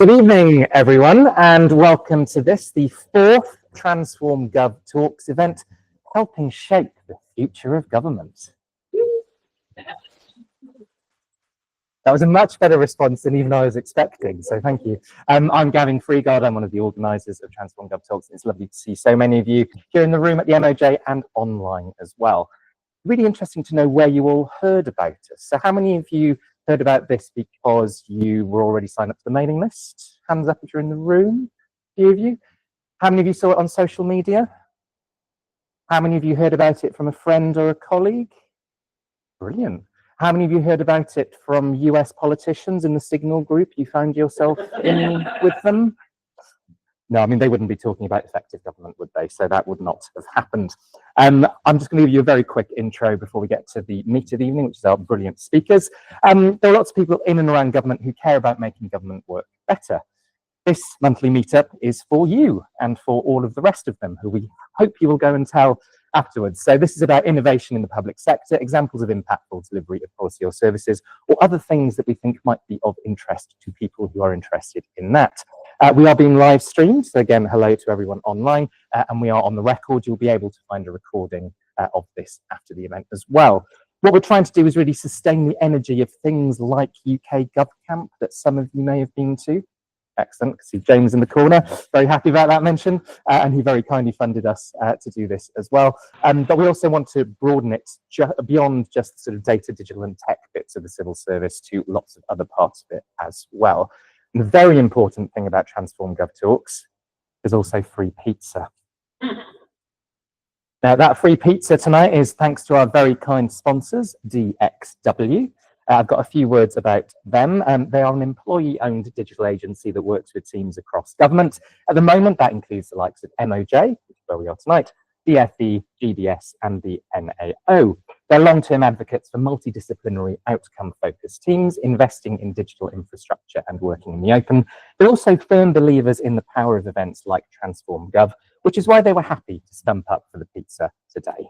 Good evening, everyone, and welcome to the fourth TransformGov Talks event, helping shape the future of government. That was a much better response than even I was expecting, so thank you. I'm Gavin Freegard, I'm one of the organisers of TransformGov Talks. It's lovely to see so many of you here in the room at the MOJ and online as well. Really interesting to know where you all heard about us. So how many of you heard about this because you were already signed up to the mailing list? Hands up if you're in the room, a few of you. How many of you saw it on social media? How many of you heard about it from a friend or a colleague? Brilliant. How many of you heard about it from US politicians in the Signal group? You found yourself in with them? No, I mean, they wouldn't be talking about effective government, would they? So that would not have happened. I'm just going to give you a very quick intro before we get to the meat of the evening, which is our brilliant speakers. There are lots of people in and around government who care about making government work better. This monthly meetup is for you and for all of the rest of them, who we hope you will go and tell afterwards. So this is about innovation in the public sector, examples of impactful delivery of policy or services, or other things that we think might be of interest to people who are interested in that. We are being live streamed, so again, hello to everyone online, and we are on the record. You'll be able to find a recording of this after the event as well. What we're trying to do is really sustain the energy of things like UK GovCamp that some of you may have been to. Excellent. I see James in the corner. Very happy about that mention. And he very kindly funded us to do this as well. But we also want to broaden it beyond just the sort of data, digital and tech bits of the civil service to lots of other parts of it as well. And the very important thing about TransformGov Talks is also free pizza. Now, that free pizza tonight is thanks to our very kind sponsors, DXW. I've got a few words about them. They are an employee-owned digital agency that works with teams across government. At the moment, that includes the likes of MOJ, which is where we are tonight, DFE, GDS, and the NAO. They're long-term advocates for multidisciplinary, outcome-focused teams, investing in digital infrastructure and working in the open. They're also firm believers in the power of events like TransformGov, which is why they were happy to stump up for the pizza today.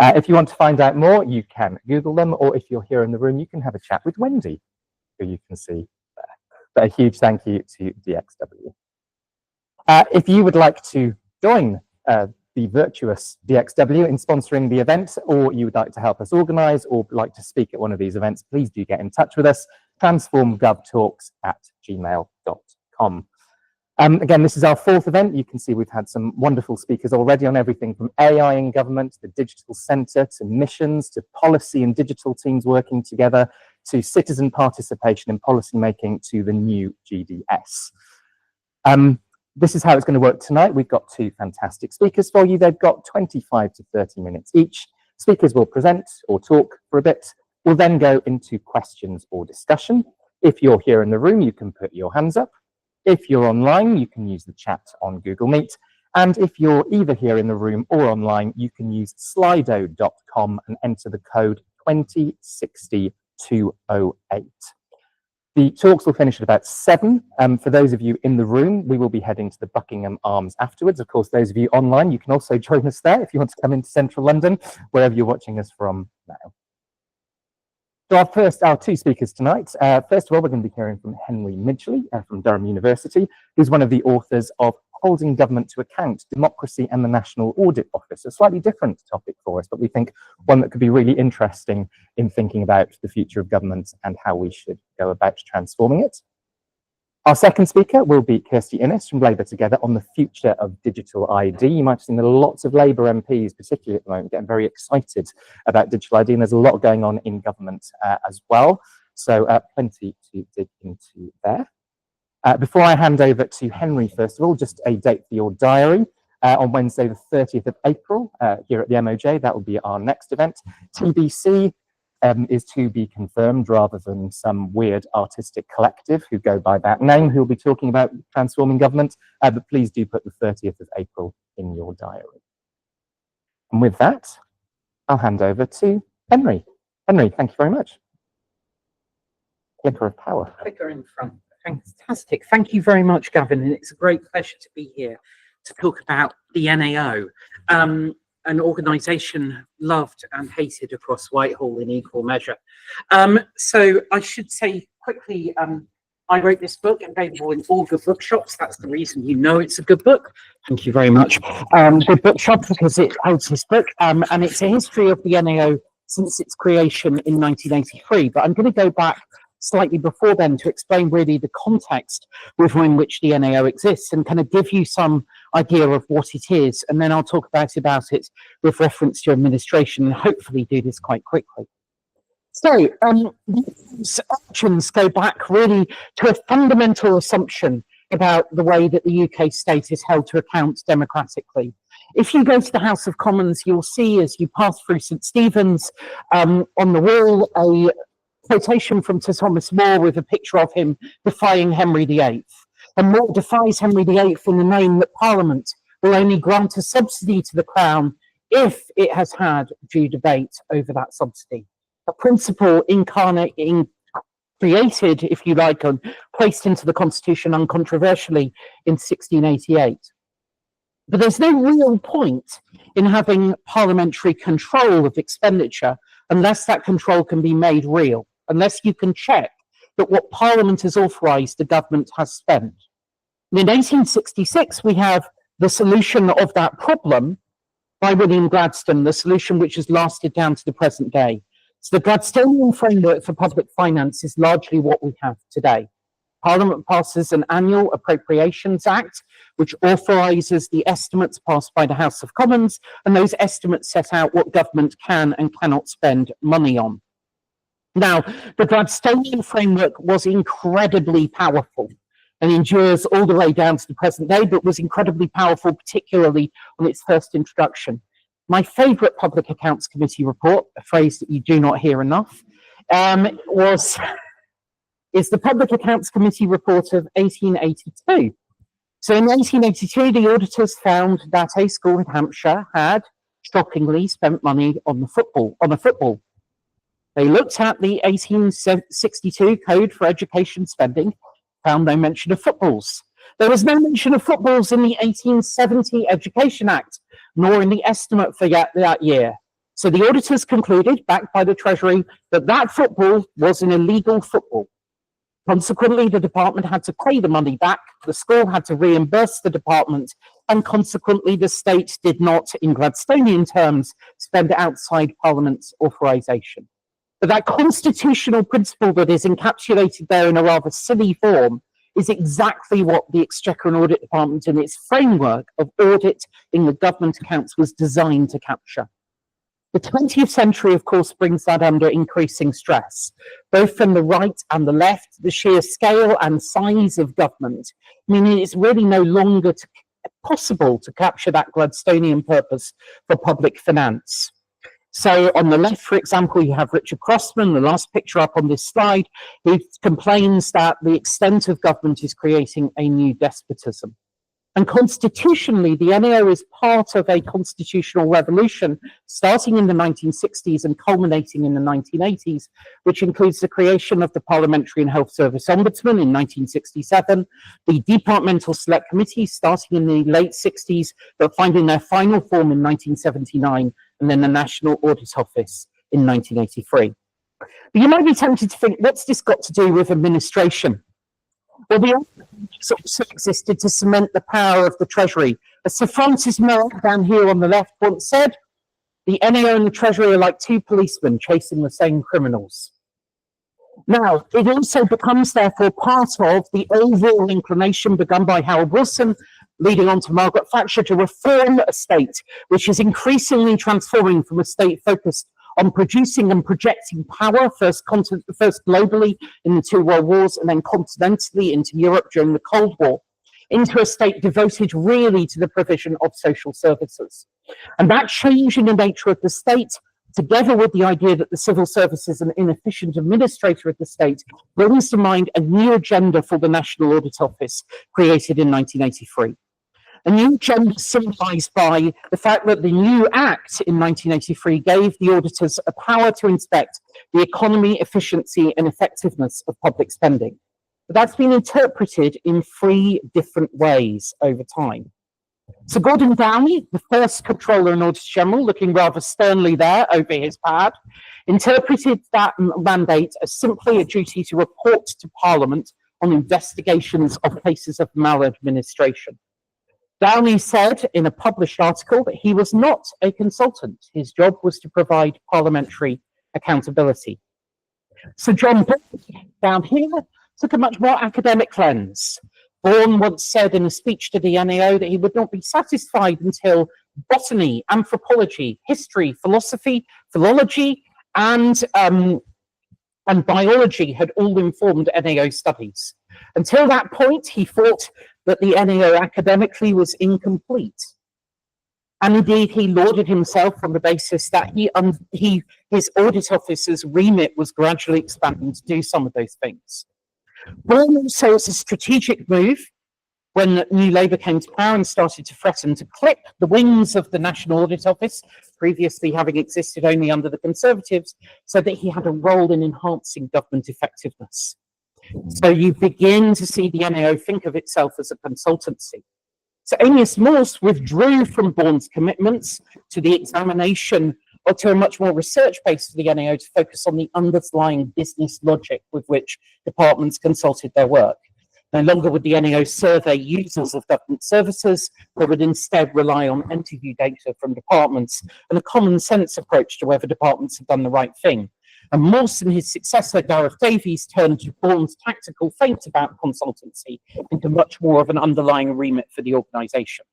If you want to find out more, you can Google them, or if you're here in the room, you can have a chat with Wendy, who you can see there. But a huge thank you to DXW. If you would like to join the virtuous DXW in sponsoring the event, or you would like to help us organise or like to speak at one of these events, please do get in touch with us, transformgovtalks@gmail.com. Again, this is our fourth event. You can see we've had some wonderful speakers already on everything from AI in government, the digital centre, to missions, to policy and digital teams working together, to citizen participation in policy making, to the new GDS. This is how it's going to work tonight. We've got two fantastic speakers for you. They've got 25 to 30 minutes each. Speakers will present or talk for a bit. We'll then go into questions or discussion. If you're here in the room, you can put your hands up. If you're online, you can use the chat on Google Meet. And if you're either here in the room or online, you can use slido.com and enter the code 2060208. The talks will finish at about 7. For those of you in the room, we will be heading to the Buckingham Arms afterwards. Of course, those of you online, you can also join us there if you want to come into central London, wherever you're watching us from now. So our two speakers tonight. First of all, we're going to be hearing from Henry Midgley from Durham University, who's one of the authors of Holding Government to Account, Democracy and the National Audit Office. A slightly different topic for us, but we think one that could be really interesting in thinking about the future of government and how we should go about transforming it. Our second speaker will be Kirsty from Labour Together on the future of digital ID. You might have seen there are lots of Labour MPs, particularly at the moment, getting very excited about digital ID, and there's a lot going on in government as well. So plenty to dig into there. Before I hand over to Henry, first of all, just a date for your diary. On Wednesday, the 30th of April, here at the MOJ, that will be our next event. TBC is to be confirmed rather than some weird artistic collective who go by that name, who will be talking about transforming government, but please do put the 30th of April in your diary. And with that, I'll hand over to Henry. Henry, thank you very much. Clicker of power. Clicker in front. Fantastic. Thank you very much, Gavin, and it's a great pleasure to be here to talk about the NAO. An organisation loved and hated across Whitehall in equal measure. So I should say quickly, I wrote this book, available in all good bookshops. That's the reason you know it's a good book. Thank you very much. Good bookshop, because it holds this book, and it's a history of the NAO since its creation in 1983. But I'm going to go back slightly before then to explain really the context within which the NAO exists and kind of give you some idea of what it is. And then I'll talk about it with reference to administration, and hopefully do this quite quickly. So these actions go back really to a fundamental assumption about the way that the UK state is held to account democratically. If you go to the House of Commons, you'll see as you pass through St Stephen's on the wall a quotation from Sir Thomas More with a picture of him defying Henry VIII. And More defies Henry VIII in the name that Parliament will only grant a subsidy to the Crown if it has had due debate over that subsidy. A principle created, if you like, and placed into the Constitution uncontroversially in 1688. But there's no real point in having parliamentary control of expenditure unless that control can be made real, unless you can check that what Parliament has authorised the government has spent. And in 1866, we have the solution of that problem by William Gladstone, the solution which has lasted down to the present day. So the Gladstonian framework for public finance is largely what we have today. Parliament passes an annual Appropriations Act, which authorises the estimates passed by the House of Commons, and those estimates set out what government can and cannot spend money on. Now, the Gladstonian framework was incredibly powerful and endures all the way down to the present day, but was incredibly powerful, particularly on its first introduction. My favourite Public Accounts Committee report, a phrase that you do not hear enough, is the Public Accounts Committee report of 1882. So in 1882, the auditors found that a school in Hampshire had, shockingly, spent money on a football. They looked at the 1862 Code for Education Spending, found no mention of footballs. There was no mention of footballs in the 1870 Education Act, nor in the estimate for that year. So the auditors concluded, backed by the Treasury, that that football was an illegal football. Consequently, the department had to pay the money back, the school had to reimburse the department, and consequently the state did not, in Gladstonian terms, spend outside Parliament's authorisation. But that constitutional principle that is encapsulated there in a rather silly form is exactly what the Exchequer and Audit Department in its framework of audit in the government accounts was designed to capture. The 20th century, of course, brings that under increasing stress, both from the right and the left. The sheer scale and size of government, meaning it's really no longer possible to capture that Gladstonian purpose for public finance. So on the left, for example, you have Richard Crossman, the last picture up on this slide, who complains that the extent of government is creating a new despotism. And constitutionally, the NAO is part of a constitutional revolution starting in the 1960s and culminating in the 1980s, which includes the creation of the Parliamentary and Health Service Ombudsman in 1967, the Departmental Select Committees starting in the late 60s, but finding their final form in 1979, and then the National Audit Office in 1983. But you might be tempted to think, what's this got to do with administration? Well, the also existed to cement the power of the Treasury. As Sir Francis Merrick down here on the left once said, the NAO and the Treasury are like two policemen chasing the same criminals. Now, it also becomes, therefore, part of the overall inclination begun by Harold Wilson, leading on to Margaret Thatcher, to reform a state which is increasingly transforming from a state focused on producing and projecting power, first globally in the two world wars and then continentally into Europe during the Cold War, into a state devoted really to the provision of social services. And that change in the nature of the state, together with the idea that the civil service is an inefficient administrator of the state, brings to mind a new agenda for the National Audit Office created in 1983. A new agenda symbolised by the fact that the new Act in 1983 gave the auditors a power to inspect the economy, efficiency and effectiveness of public spending. But that's been interpreted in three different ways over time. So Gordon Downey, the first Comptroller and Auditor General, looking rather sternly there over his pad, interpreted that mandate as simply a duty to report to Parliament on investigations of cases of maladministration. Downey said in a published article that he was not a consultant. His job was to provide parliamentary accountability. Sir John Bourne, down here, took a much more academic lens. Bourne once said in a speech to the NAO that he would not be satisfied until botany, anthropology, history, philosophy, philology, and biology had all informed NAO studies. Until that point, he thought that the NAO academically was incomplete. And indeed, he lauded himself on the basis that his audit officer's remit was gradually expanding to do some of those things. Bourne also, as a strategic move, when New Labour came to power and started to threaten to clip the wings of the National Audit Office, previously having existed only under the Conservatives, so that he had a role in enhancing government effectiveness. So you begin to see the NAO think of itself as a consultancy. So Amias Morse withdrew from Bourne's commitments to the examination or to a much more research base for the NAO to focus on the underlying business logic with which departments consulted their work. No longer would the NAO survey users of government services, but would instead rely on interview data from departments and a common sense approach to whether departments have done the right thing. And Morse and his successor, Gareth Davies, turned Bourne's tactical feint about consultancy into much more of an underlying remit for the organisation.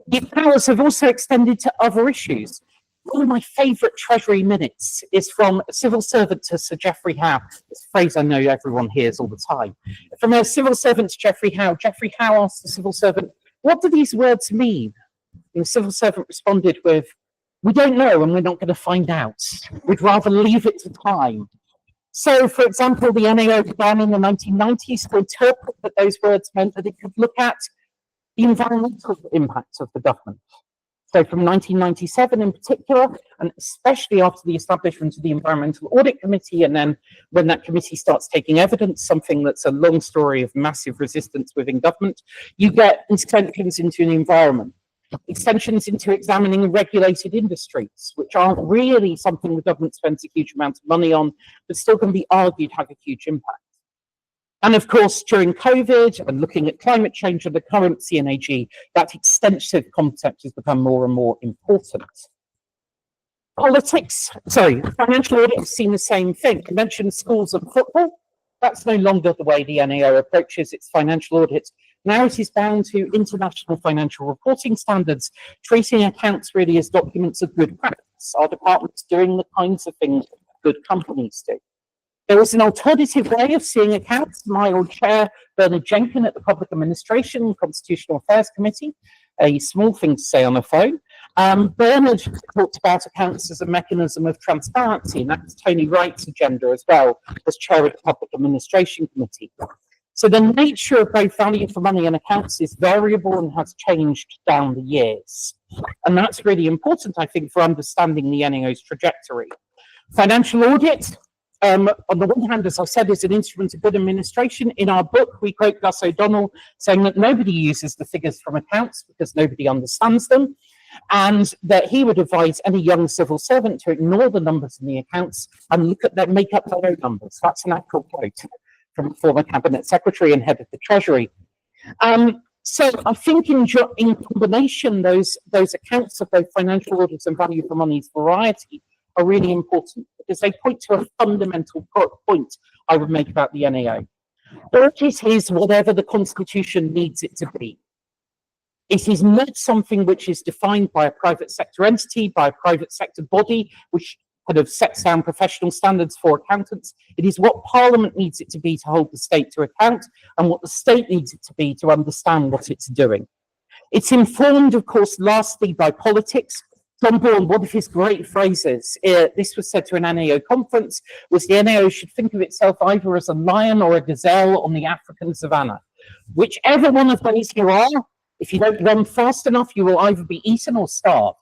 These powers have also extended to other issues. One of my favourite Treasury minutes is from a civil servant to Sir Geoffrey Howe. It's a phrase I know everyone hears all the time. From a civil servant to Geoffrey Howe asked the civil servant, "What do these words mean?" And the civil servant responded with, "We don't know and we're not going to find out. We'd rather leave it to time." So, for example, the NAO began in the 1990s to interpret that those words meant that it could look at the environmental impact of the government. So from 1997 in particular, and especially after the establishment of the Environmental Audit Committee, and then when that committee starts taking evidence, something that's a long story of massive resistance within government, you get extensions into the environment, extensions into examining regulated industries, which aren't really something the government spends a huge amount of money on, but still can be argued have a huge impact. And of course, during COVID and looking at climate change and the current CNAG, that extensive concept has become more and more important. Financial audit has seen the same thing. I mentioned schools and football. That's no longer the way the NAO approaches its financial audits. Now it is bound to international financial reporting standards, treating accounts really as documents of good practice. Our department's doing the kinds of things good companies do. There is an alternative way of seeing accounts. My old chair, Bernard Jenkin at the Public Administration and Constitutional Affairs Committee, a small thing to say on the phone. Bernard talked about accounts as a mechanism of transparency, and that's Tony Wright's agenda as well, as chair of the Public Administration Committee. So the nature of both value for money and accounts is variable and has changed down the years. And that's really important, I think, for understanding the NAO's trajectory. Financial audit, on the one hand, as I said, is an instrument of good administration. In our book, we quote Gus O'Donnell saying that nobody uses the figures from accounts because nobody understands them, and that he would advise any young civil servant to ignore the numbers in the accounts and look at them, make up their own numbers. That's an actual quote from a former cabinet secretary and head of the Treasury. So I think in combination, those accounts of both financial audits and value for money's variety are really important because they point to a fundamental point I would make about the NAO. Audit is whatever the Constitution needs it to be. It is not something which is defined by a private sector entity, by a private sector body, which kind of sets down professional standards for accountants. It is what Parliament needs it to be to hold the state to account and what the state needs it to be to understand what it's doing. It's informed, of course, lastly, by politics. John Bourne, one of his great phrases, this was said to an NAO conference, was the NAO should think of itself either as a lion or a gazelle on the African savannah. Whichever one of those you are, if you don't run fast enough, you will either be eaten or starved.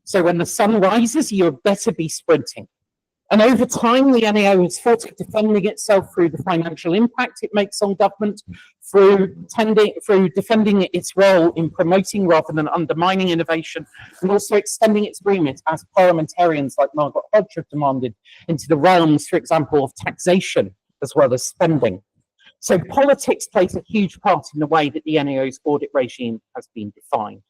So when the sun rises, you better be sprinting. And over time, the NAO has fought at defending itself through the financial impact it makes on government, through defending its role in promoting rather than undermining innovation, and also extending its remit, as parliamentarians like Margaret Hodge have demanded, into the realms, for example, of taxation as well as spending. So politics plays a huge part in the way that the NAO's audit regime has been defined.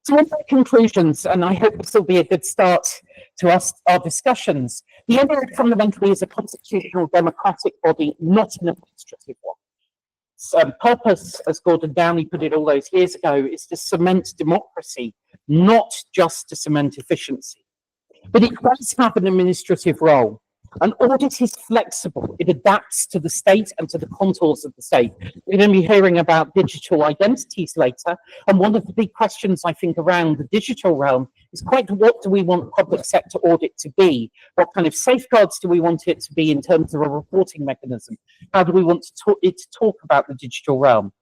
So on my conclusions, and I hope this will be a good start to our discussions, the NAO fundamentally is a constitutional democratic body, not an administrative one. Its purpose, as Gordon Downey put it all those years ago, is to cement democracy, not just to cement efficiency. But it does have an administrative role. An audit is flexible. It adapts to the state and to the contours of the state. We're going to be hearing about digital identities later. And one of the big questions, I think, around the digital realm is quite what do we want public sector audit to be? What kind of safeguards do we want it to be in terms of a reporting mechanism? How do we want it to talk about the digital realm?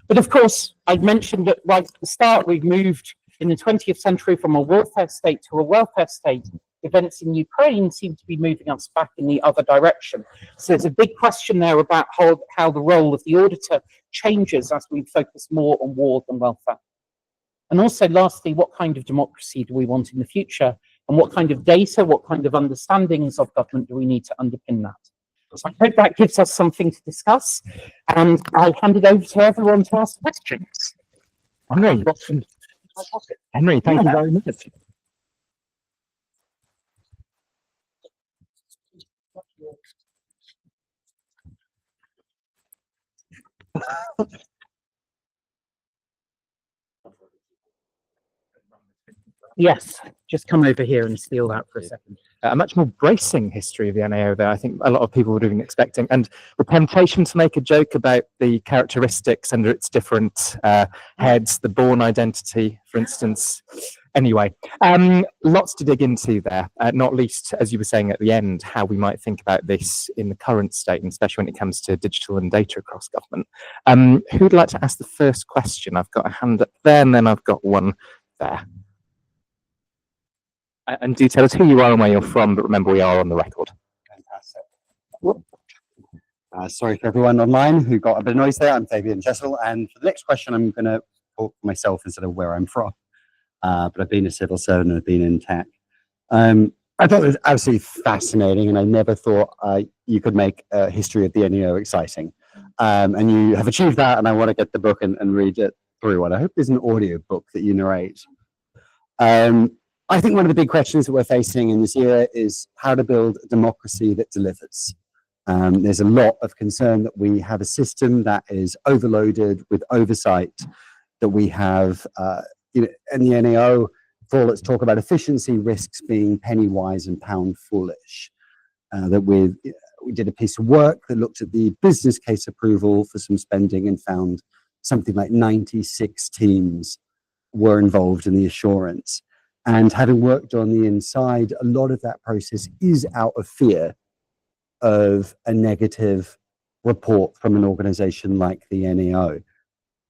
But of course, I mentioned that right at the start, we've moved in the 20th century from a warfare state to a welfare state. Events in Ukraine seem to be moving us back in the other direction. So there's a big question there about how the role of the auditor changes as we focus more on war than welfare. And also, lastly, what kind of democracy do we want in the future? And what kind of data, what kind of understandings of government do we need to underpin that? So I hope that gives us something to discuss. And I'll hand it over to everyone to ask questions. Henry, thank you very much. Yes, just come over here and steal that for a second. A much more bracing history of the NAO there. I think a lot of people would have been expecting. And the temptation to make a joke about the characteristics under its different heads, the Bourne identity, for instance. Anyway, lots to dig into there, not least, as you were saying at the end, how we might think about this in the current state, and especially when it comes to digital and data across government. Who'd like to ask the first question? I've got a hand up there, and then I've got one there. And do tell us who you are and where you're from, but remember we are on the record. Fantastic. Sorry for everyone online who got a bit of noise there. I'm Fabian Jessel, and for the next question, I'm going to talk for myself instead of where I'm from. But I've been a civil servant and I've been in tech. I thought it was absolutely fascinating, and I never thought you could make a history of the NEO exciting. And you have achieved that, and I want to get the book and read it through. And I hope there's an audio book that you narrate. I think one of the big questions that we're facing in this era is how to build a democracy that delivers. There's a lot of concern that we have a system that is overloaded with oversight, that we have, and the NAO, for all its talk about efficiency, risks being penny wise and pound foolish. That we did a piece of work that looked at the business case approval for some spending and found something like 96 teams were involved in the assurance. And having worked on the inside, a lot of that process is out of fear of a negative report from an organization like the NAO.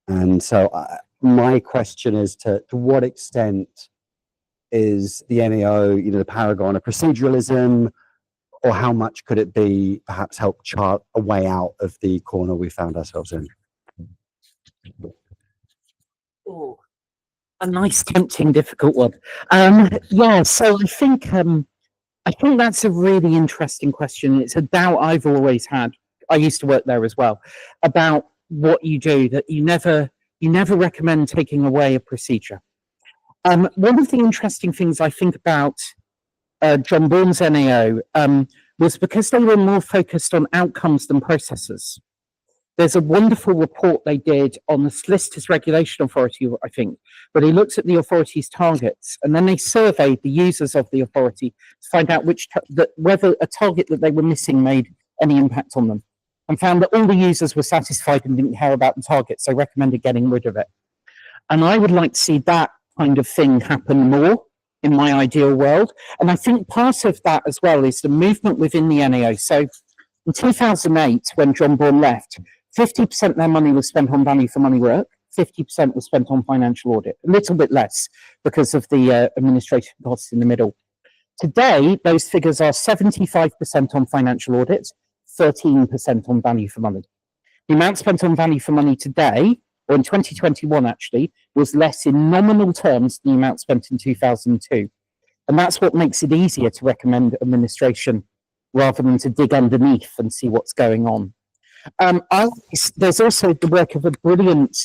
And so my question is to what extent is the NAO, the paragon of proceduralism, or how much could it be perhaps help chart a way out of the corner we found ourselves in? Oh, a nice, tempting, difficult one. Yeah, so I think that's a really interesting question. It's a doubt I've always had. I used to work there as well, about what you do, that you never recommend taking away a procedure. One of the interesting things I think about John Bourne's NAO was because they were more focused on outcomes than processes. There's a wonderful report they did on the Solicitors Regulation Authority, I think, where they looked at the authority's targets, and then they surveyed the users of the authority to find out whether a target that they were missing made any impact on them, and found that all the users were satisfied and didn't care about the target, so recommended getting rid of it. And I would like to see that kind of thing happen more in my ideal world. And I think part of that as well is the movement within the NAO. So in 2008, when John Bourne left, 50% of their money was spent on value for money work, 50% was spent on financial audit, a little bit less because of the administrative costs in the middle. Today, those figures are 75% on financial audit, 13% on value for money. The amount spent on value for money today, or in 2021 actually, was less in nominal terms than the amount spent in 2002. And that's what makes it easier to recommend administration rather than to dig underneath and see what's going on. There's also the work of a brilliant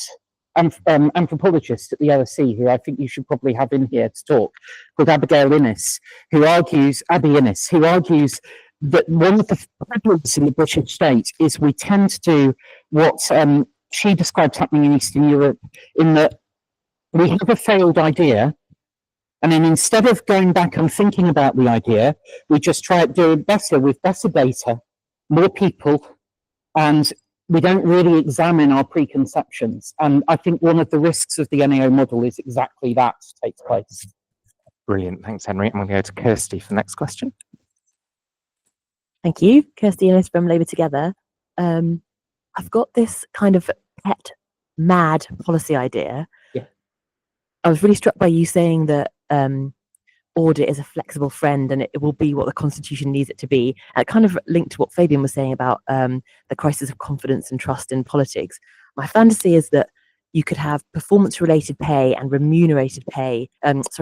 anthropologist at the LSE, who I think you should probably have in here to talk, called Abigail Innes, who argues that one of the problems in the British state is we tend to do what she describes happening in Eastern Europe, in that we have a failed idea, and then instead of going back and thinking about the idea, we just try to do it better with better data, more people, and we don't really examine our preconceptions. And I think one of the risks of the NAO model is exactly that takes place. Brilliant. Thanks, Henry. I'm going to go to Kirsty for the next question. Thank you. Kirsty Innes from Labour Together. I've got this kind of pet mad policy idea. Yeah. I was really struck by you saying that Audit is a flexible friend and it will be what the Constitution needs it to be. And it kind of linked to what Fabian was saying about the crisis of confidence and trust in politics. My fantasy is that you could have performance-related pay and remunerated pay,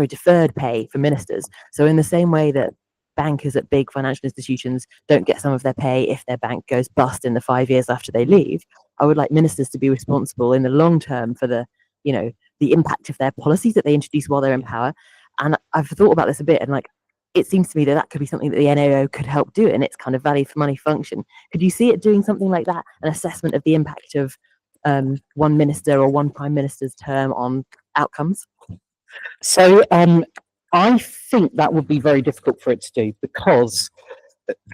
deferred pay for ministers. So in the same way that bankers at big financial institutions don't get some of their pay if their bank goes bust in the 5 years after they leave, I would like ministers to be responsible in the long term for the impact of their policies that they introduce while they're in power. And I've thought about this a bit, and it seems to me that could be something that the NAO could help do in its kind of value for money function. Could you see it doing something like that, an assessment of the impact of one minister or one prime minister's term on outcomes? So I think that would be very difficult for it to do, because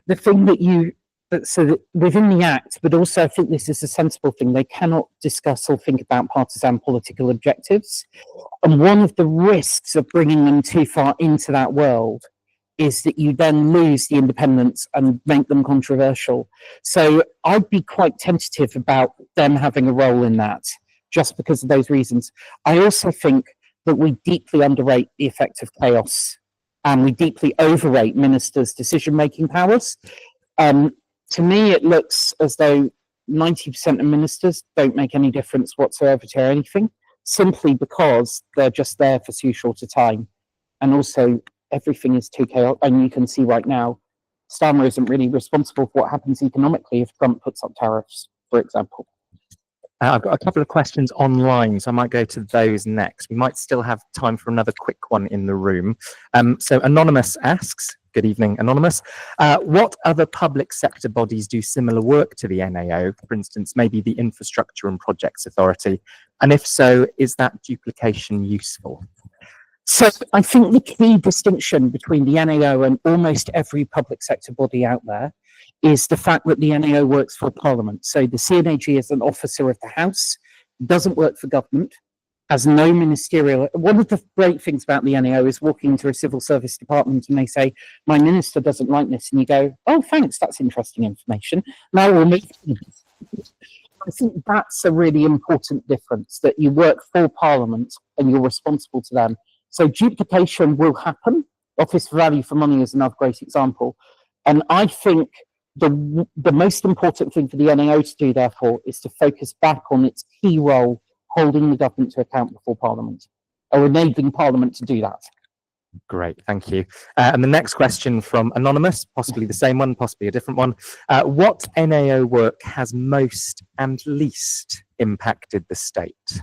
the thing that within the Act, but also I think this is a sensible thing, they cannot discuss or think about partisan political objectives. And one of the risks of bringing them too far into that world is that you then lose the independence and make them controversial. So I'd be quite tentative about them having a role in that, just because of those reasons. I also think that we deeply underrate the effect of chaos, and we deeply overrate ministers' decision-making powers. To me, it looks as though 90% of ministers don't make any difference whatsoever to anything, simply because they're just there for too short a time. And also, everything is too chaotic. And you can see right now, Starmer isn't really responsible for what happens economically if Trump puts up tariffs, for example. I've got a couple of questions online, so I might go to those next. We might still have time for another quick one in the room. So Anonymous asks, good evening, Anonymous, what other public sector bodies do similar work to the NAO, for instance, maybe the Infrastructure and Projects Authority? And if so, is that duplication useful? So I think the key distinction between the NAO and almost every public sector body out there is the fact that the NAO works for Parliament. So the CNAG is an officer of the House, doesn't work for government, has no ministerial. One of the great things about the NAO is walking into a civil service department and they say, my minister doesn't like this. And you go, oh, thanks, that's interesting information. Now we'll move. I think that's a really important difference, that you work for Parliament and you're responsible to them. So duplication will happen. Office for Value for Money is another great example. And I think the most important thing for the NAO to do, therefore, is to focus back on its key role, holding the government to account before Parliament, or enabling Parliament to do that. Great, thank you. And the next question from Anonymous, possibly the same one, possibly a different one. What NAO work has most and least impacted the state?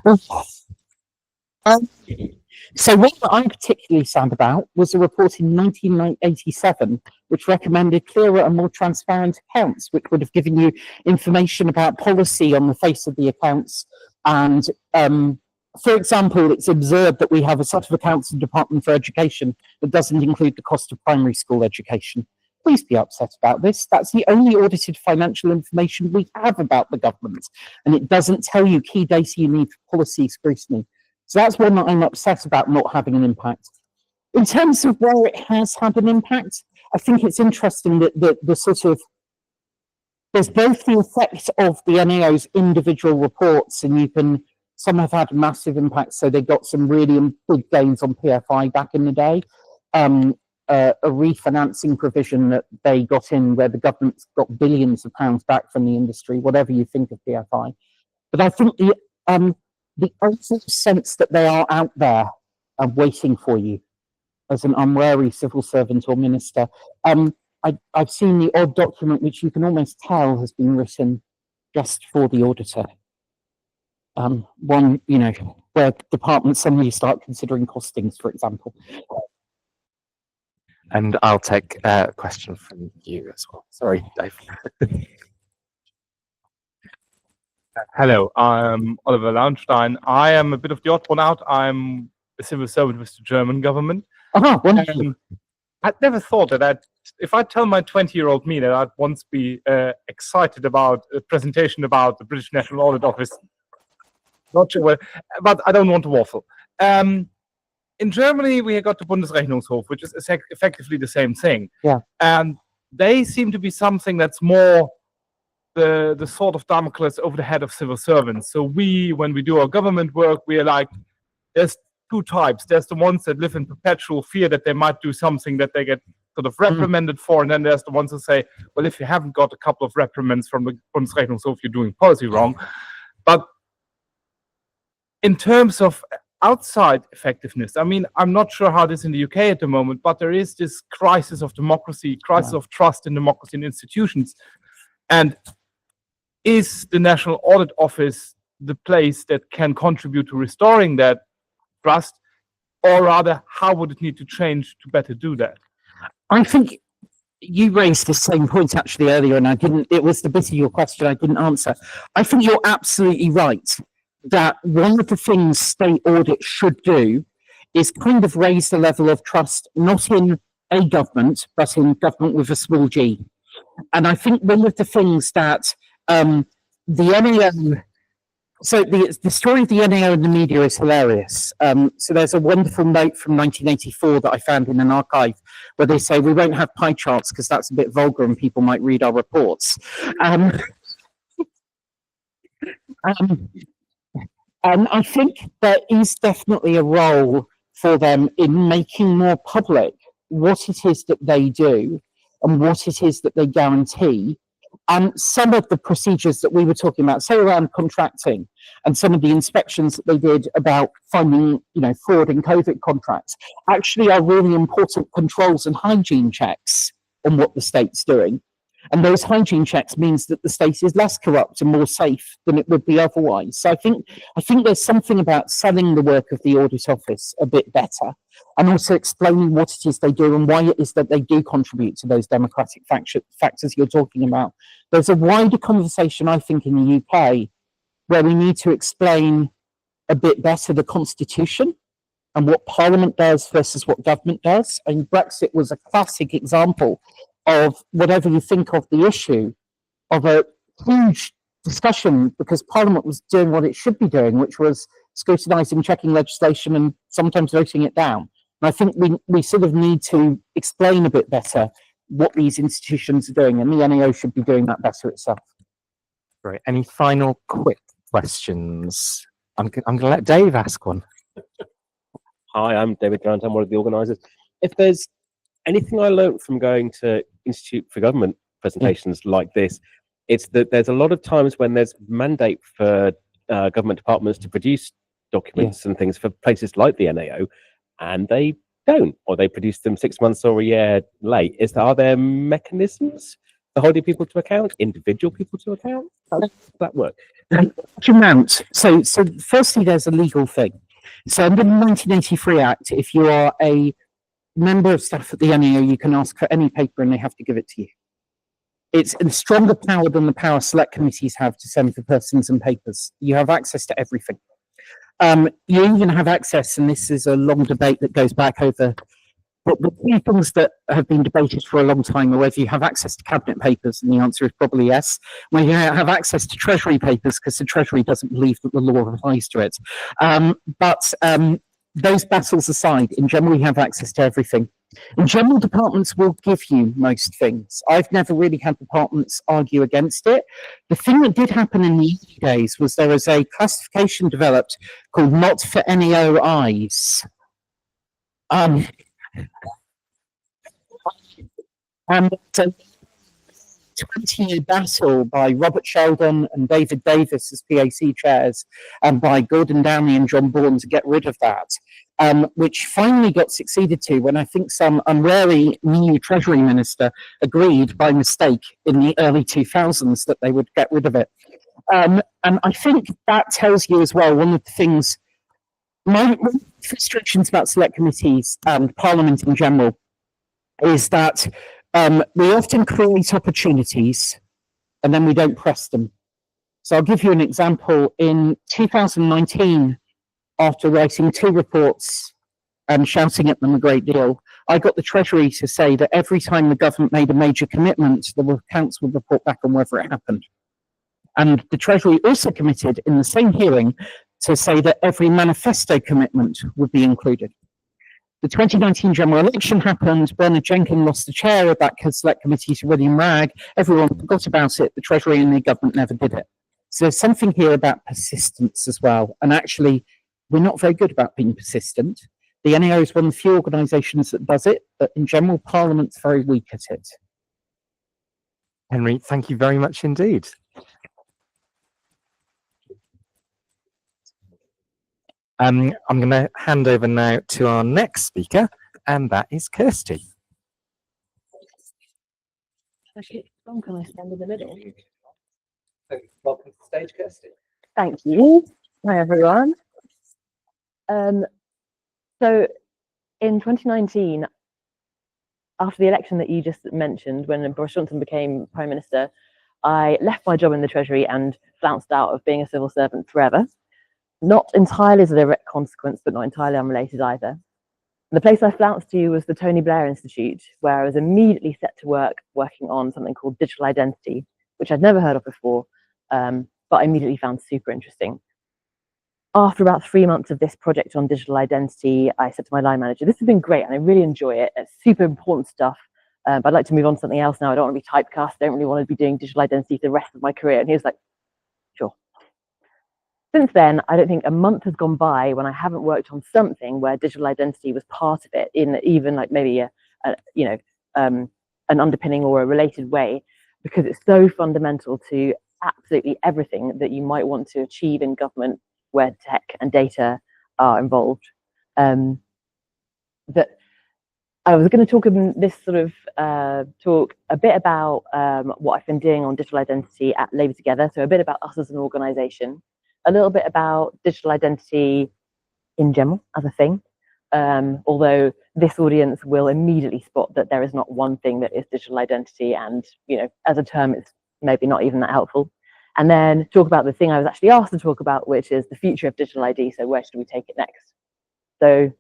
So what I'm particularly sad about was a report in 1987 which recommended clearer and more transparent accounts, which would have given you information about policy on the face of the accounts. And for example, it's observed that we have a set of accounts in the Department for Education that doesn't include the cost of primary school education. Please be upset about this. That's the only audited financial information we have about the government, and it doesn't tell you key data you need for policy scrutiny. So that's one that I'm upset about not having an impact. In terms of where it has had an impact, I think it's interesting that there's both the effect of the NAO's individual reports, and some have had massive impact. So they got some really big gains on PFI back in the day, a refinancing provision that they got in where the government's got billions of pounds back from the industry, whatever you think of PFI. But I think the overall sense that they are out there and waiting for you as an unwary civil servant or minister. I've seen the odd document which you can almost tell has been written just for the auditor. One, where departments suddenly start considering costings, for example. And I'll take a question from you as well. Sorry, Dave. Hello, I'm Oliver Launstein. I am a bit of the odd one out. I'm a civil servant with the German government. Oh, wonderful. I'd never thought that if I tell my 20-year-old me that I'd once be excited about a presentation about the British National Audit Office. Not sure, but I don't want to waffle. In Germany, we got the Bundesrechnungshof, which is effectively the same thing. Yeah. And they seem to be something that's more the sort of Damocles over the head of civil servants. So when we do our government work, we are like, there's two types. There's the ones that live in perpetual fear that they might do something that they get sort of reprimanded for, and then there's the ones that say, well, if you haven't got a couple of reprimands from the Bundesrechnungshof, you're doing policy wrong. But in terms of outside effectiveness, I mean, I'm not sure how it is in the UK at the moment, but there is this crisis of democracy, crisis of trust in democracy and institutions. And is the National Audit Office the place that can contribute to restoring that trust, or rather, how would it need to change to better do that? I think you raised the same point actually earlier, and it was the bit of your question I didn't answer. I think you're absolutely right that one of the things state audit should do is kind of raise the level of trust, not in a government, but in government with a small g. And I think one of the things that the NAO, so the story of the NAO in the media is hilarious. So there's a wonderful note from 1984 that I found in an archive where they say we won't have pie charts because that's a bit vulgar and people might read our reports. And I think there is definitely a role for them in making more public what it is that they do and what it is that they guarantee. And some of the procedures that we were talking about, say around contracting, and some of the inspections that they did about finding, fraud in COVID contracts, actually are really important controls and hygiene checks on what the state's doing. And those hygiene checks means that the state is less corrupt and more safe than it would be otherwise. So I think there's something about selling the work of the audit office a bit better, and also explaining what it is they do and why it is that they do contribute to those democratic factors you're talking about. There's a wider conversation, I think, in the UK where we need to explain a bit better the Constitution and what Parliament does versus what government does. And Brexit was a classic example of, whatever you think of the issue, of a huge discussion because Parliament was doing what it should be doing, which was scrutinising, checking legislation and sometimes voting it down. And I think we sort of need to explain a bit better what these institutions are doing, and the NAO should be doing that better itself. Great. Any final quick questions? I'm going to let Dave ask one. Hi, I'm David Grant. I'm one of the organisers. If there's anything I learned from going to Institute for Government presentations like this, it's that there's a lot of times when there's mandate for government departments to produce documents and things for places like the NAO, and they don't, or they produce them 6 months or a year late. Are there mechanisms for holding people to account, individual people to account? How does that work? So firstly, there's a legal thing. So under the 1983 Act, if you are a member of staff at the NAO, you can ask for any paper and they have to give it to you. It's a stronger power than the power select committees have to send for persons and papers. You have access to everything. You even have access, and this is a long debate that goes back over, but the few things that have been debated for a long time are whether you have access to cabinet papers, and the answer is probably yes. Whether you have access to Treasury papers, because the Treasury doesn't believe that the law applies to it. But those battles aside, in general, you have access to everything. In general, departments will give you most things. I've never really had departments argue against it. The thing that did happen in the early days was there was a classification developed called Not for NAO Eyes. And so 20-year battle by Robert Sheldon and David Davis as PAC chairs, and by Gordon Downey and John Bourne to get rid of that, which finally got succeeded to when I think some unwary new Treasury Minister agreed by mistake in the early 2000s that they would get rid of it. And I think that tells you as well, one of the things, my frustrations about select committees and Parliament in general is that we often create opportunities and then we don't press them. So I'll give you an example. In 2019, after writing 2 reports and shouting at them a great deal, I got the Treasury to say that every time the government made a major commitment, the accounts would report back on whether it happened. And the Treasury also committed in the same hearing to say that every manifesto commitment would be included. The 2019 general election happened. Bernard Jenkins lost the chair of that select committee to William Ragg. Everyone forgot about it. The Treasury and the government never did it. So there's something here about persistence as well. And actually, we're not very good about being persistent. The NAO is one of the few organisations that does it, but in general, Parliament's very weak at it. Henry, thank you very much indeed. I'm going to hand over now to our next speaker, and that is Kirsty. Actually, can I stand in the middle? Welcome to the stage, Kirsty. Thank you. Hi, everyone. So in 2019, after the election that you just mentioned, when Boris Johnson became Prime Minister, I left my job in the Treasury and flounced out of being a civil servant forever. Not entirely as a direct consequence, but not entirely unrelated either. The place I flounced to was the Tony Blair Institute, where I was immediately set to work working on something called digital identity, which I'd never heard of before, but I immediately found super interesting. After about 3 months of this project on digital identity, I said to my line manager, this has been great and I really enjoy it. It's super important stuff. But I'd like to move on to something else now. I don't want to be typecast. I don't really want to be doing digital identity for the rest of my career. And he was like, sure. Since then, I don't think a month has gone by when I haven't worked on something where digital identity was part of it, in even like maybe an underpinning or a related way, because it's so fundamental to absolutely everything that you might want to achieve in government where tech and data are involved. That I was going to talk in this sort of talk a bit about what I've been doing on digital identity at Labour Together, so a bit about us as an organisation, a little bit about digital identity in general as a thing, although this audience will immediately spot that there is not one thing that is digital identity, and as a term it's maybe not even that helpful. And then talk about the thing I was actually asked to talk about, which is the future of digital ID. So where should we take it next? So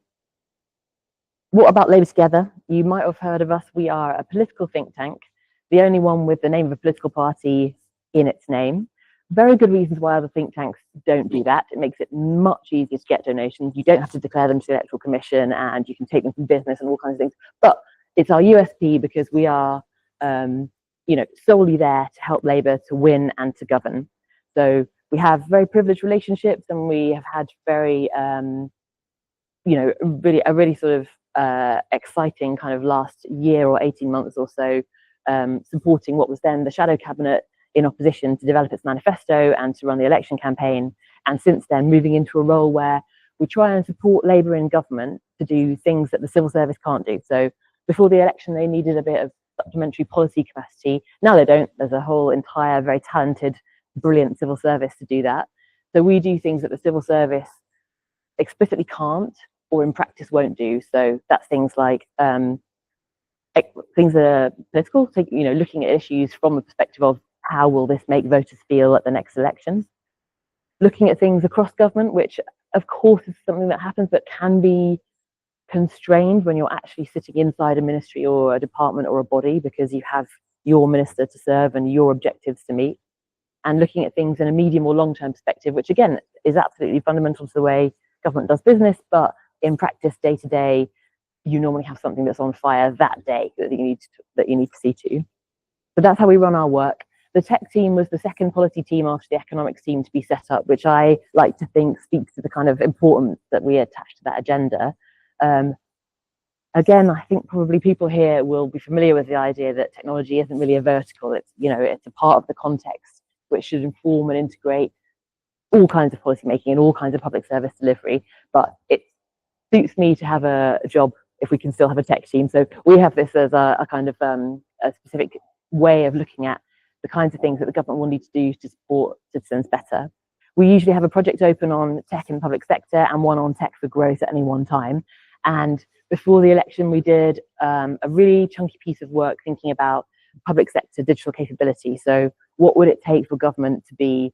what about Labour Together? You might have heard of us. We are a political think tank, the only one with the name of a political party in its name. Very good reasons why other think tanks don't do that. It makes it much easier to get donations. You don't have to declare them to the Electoral Commission, and you can take them from business and all kinds of things. But it's our USP because we are solely there to help Labour to win and to govern. So we have very privileged relationships, and we have had very, really sort of exciting kind of last year or 18 months or so, supporting what was then the shadow cabinet in opposition to develop its manifesto and to run the election campaign. And since then, moving into a role where we try and support Labour in government to do things that the civil service can't do. So before the election, they needed a bit of supplementary policy capacity. Now they don't. There's a whole entire, very talented, brilliant civil service to do that. So we do things that the civil service explicitly can't, or in practice won't do. So that's things like things that are political, looking at issues from the perspective of how will this make voters feel at the next election. Looking at things across government, which of course is something that happens, but can be constrained when you're actually sitting inside a ministry or a department or a body, because you have your minister to serve and your objectives to meet. And looking at things in a medium or long-term perspective, which again is absolutely fundamental to the way government does business, but in practice, day to day, you normally have something that's on fire that day that you need to see to. So that's how we run our work. The tech team was the second policy team after the economics team to be set up, which I like to think speaks to the kind of importance that we attach to that agenda. Again, I think probably people here will be familiar with the idea that technology isn't really a vertical. It's it's a part of the context which should inform and integrate all kinds of policy making and all kinds of public service delivery. But it suits me to have a job if we can still have a tech team. So we have this as a kind of a specific way of looking at the kinds of things that the government will need to do to support citizens better. We usually have a project open on tech in the public sector and one on tech for growth at any one time. And before the election, we did a really chunky piece of work thinking about public sector digital capability. So what would it take for government to be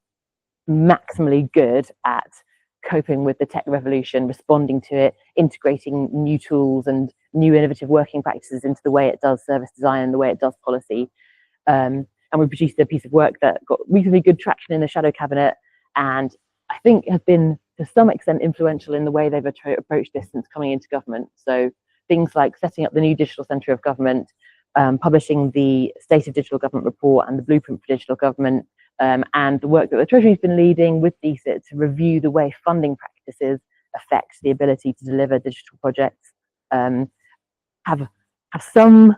maximally good at coping with the tech revolution, responding to it, integrating new tools and new innovative working practices into the way it does service design and the way it does policy. And we produced a piece of work that got reasonably good traction in the shadow cabinet, and I think has been to some extent influential in the way they've approached this since coming into government. So things like setting up the new digital centre of government, publishing the State of Digital Government report and the blueprint for digital government, and the work that the Treasury's been leading with DCIT to review the way funding practices affect the ability to deliver digital projects. Have some,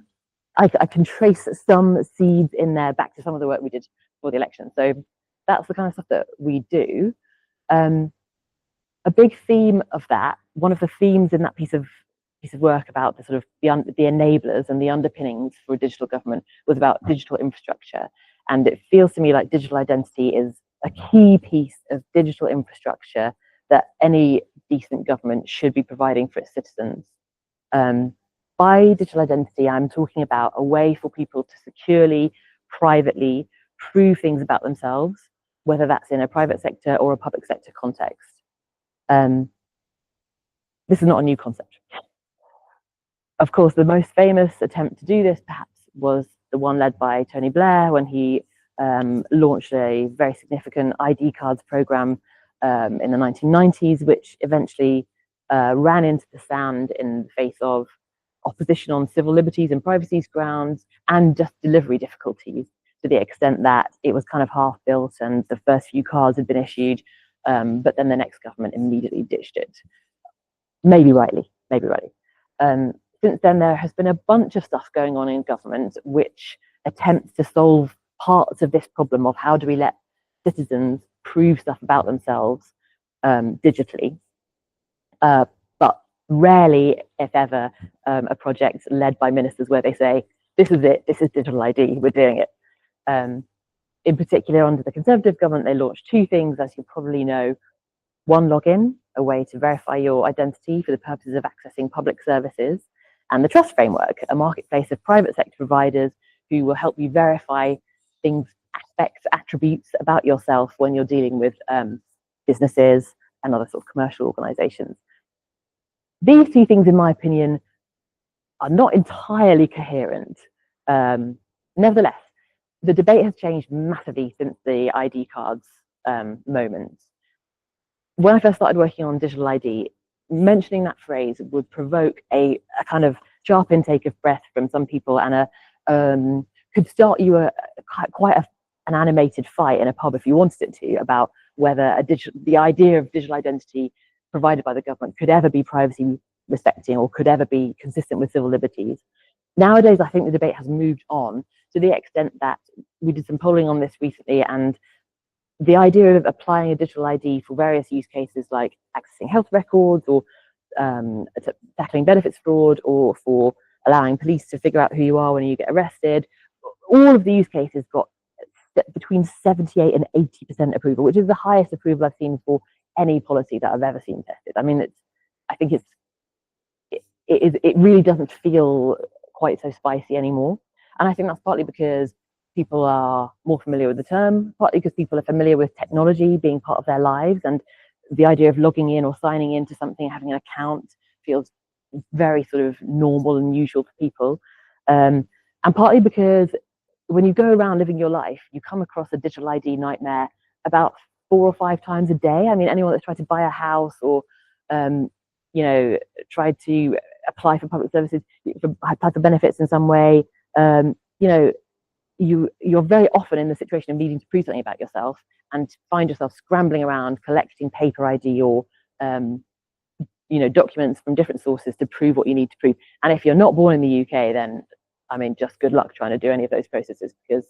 I can trace some seeds in there back to some of the work we did for the election. So that's the kind of stuff that we do. A big theme of that, one of the themes in that piece of work about the sort of the enablers and the underpinnings for digital government was about digital infrastructure. And it feels to me like digital identity is a key piece of digital infrastructure that any decent government should be providing for its citizens. By digital identity, I'm talking about a way for people to securely, privately prove things about themselves, whether that's in a private sector or a public sector context. This is not a new concept. Of course, the most famous attempt to do this perhaps was the one led by Tony Blair when he launched a very significant ID cards program in the 1990s, which eventually ran into the sand in the face of opposition on civil liberties and privacy's grounds and just delivery difficulties, to the extent that it was kind of half built and the first few cards had been issued, but then the next government immediately ditched it. Maybe rightly, maybe rightly. Since then, there has been a bunch of stuff going on in government which attempts to solve parts of this problem of how do we let citizens prove stuff about themselves digitally. But rarely, if ever, a project led by ministers where they say, this is it, this is digital ID, we're doing it. In particular, under the Conservative government, they launched two things, as you probably know. One login, a way to verify your identity for the purposes of accessing public services, and the Trust Framework, a marketplace of private sector providers who will help you verify things, aspects, attributes about yourself when you're dealing with businesses and other sort of commercial organizations. These two things, in my opinion, are not entirely coherent. Nevertheless, the debate has changed massively since the ID cards moment. When I first started working on digital ID, mentioning that phrase would provoke a kind of sharp intake of breath from some people and could start you quite an animated fight in a pub if you wanted it to, about whether the idea of digital identity provided by the government could ever be privacy respecting or could ever be consistent with civil liberties. Nowadays, I think the debate has moved on to the extent that we did some polling on this recently, and the idea of applying a digital ID for various use cases like accessing health records or tackling benefits fraud or for allowing police to figure out who you are when you get arrested, all of the use cases got between 78 and 80% approval, which is the highest approval I've seen for any policy that I've ever seen tested. I mean, it really doesn't feel quite so spicy anymore. And I think that's partly because people are more familiar with the term, partly because people are familiar with technology being part of their lives, and the idea of logging in or signing into something, having an account feels very sort of normal and usual for people. And partly because when you go around living your life, you come across a digital ID nightmare about 4 or 5 times a day. I mean, anyone that's tried to buy a house or, tried to apply for public services, for type of benefits in some way, you're very often in the situation of needing to prove something about yourself and find yourself scrambling around collecting paper ID or documents from different sources to prove what you need to prove. And if you're not born in the UK, then I mean, just good luck trying to do any of those processes because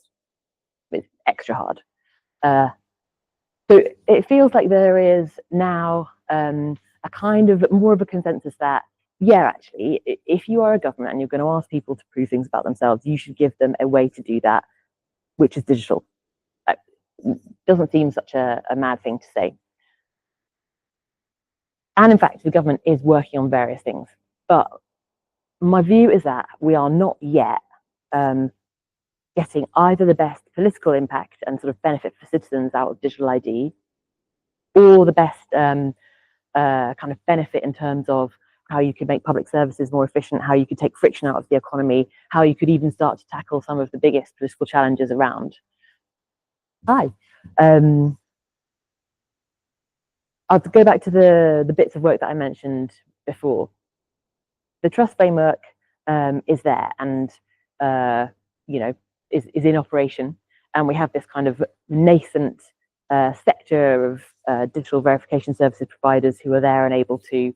it's extra hard. So it feels like there is now a kind of more of a consensus that, yeah, actually, if you are a government and you're going to ask people to prove things about themselves, you should give them a way to do that which is digital. Doesn't seem such a mad thing to say. And in fact, the government is working on various things. But my view is that we are not yet getting either the best political impact and sort of benefit for citizens out of digital ID, or the best kind of benefit in terms of how you could make public services more efficient, how you could take friction out of the economy, how you could even start to tackle some of the biggest political challenges around. I'll go back to the bits of work that I mentioned before. The trust framework is there and you know, is in operation, and we have this kind of nascent sector of digital verification services providers who are there and able to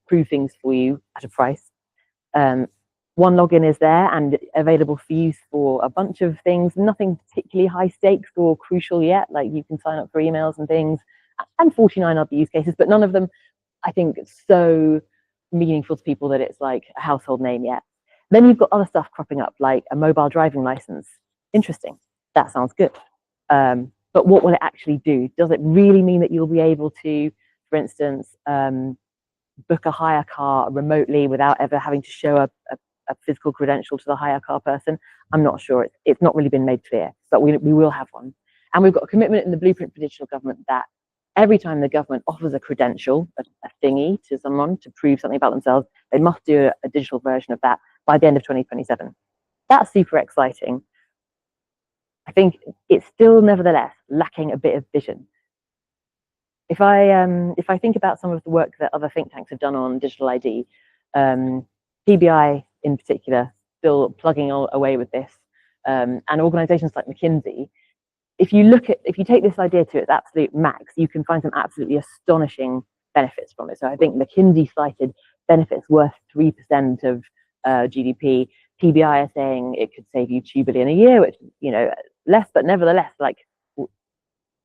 prove things for you at a price. One login is there and available for use for a bunch of things, nothing particularly high stakes or crucial yet, like you can sign up for emails and things, and 49 other use cases, but none of them, I think, so meaningful to people that it's like a household name yet. Then you've got other stuff cropping up, like a mobile driving license. Interesting, that sounds good. But what will it actually do? Does it really mean that you'll be able to, for instance, book a hire car remotely without ever having to show a physical credential to the hire car person? I'm not sure. It's not really been made clear, but we will have one. And we've got a commitment in the Blueprint for Digital Government that every time the government offers a credential, a thingy to someone to prove something about themselves, they must do a digital version of that by the end of 2027. That's super exciting. I think it's still nevertheless lacking a bit of vision. If I think about some of the work that other think tanks have done on digital ID, PBI in particular, still plugging away with this, and organizations like McKinsey, if you take this idea to its absolute max, you can find some absolutely astonishing benefits from it. So I think McKinsey cited benefits worth 3% of GDP. PBI is saying it could save you 2 billion a year, which, you know, less, but nevertheless, like,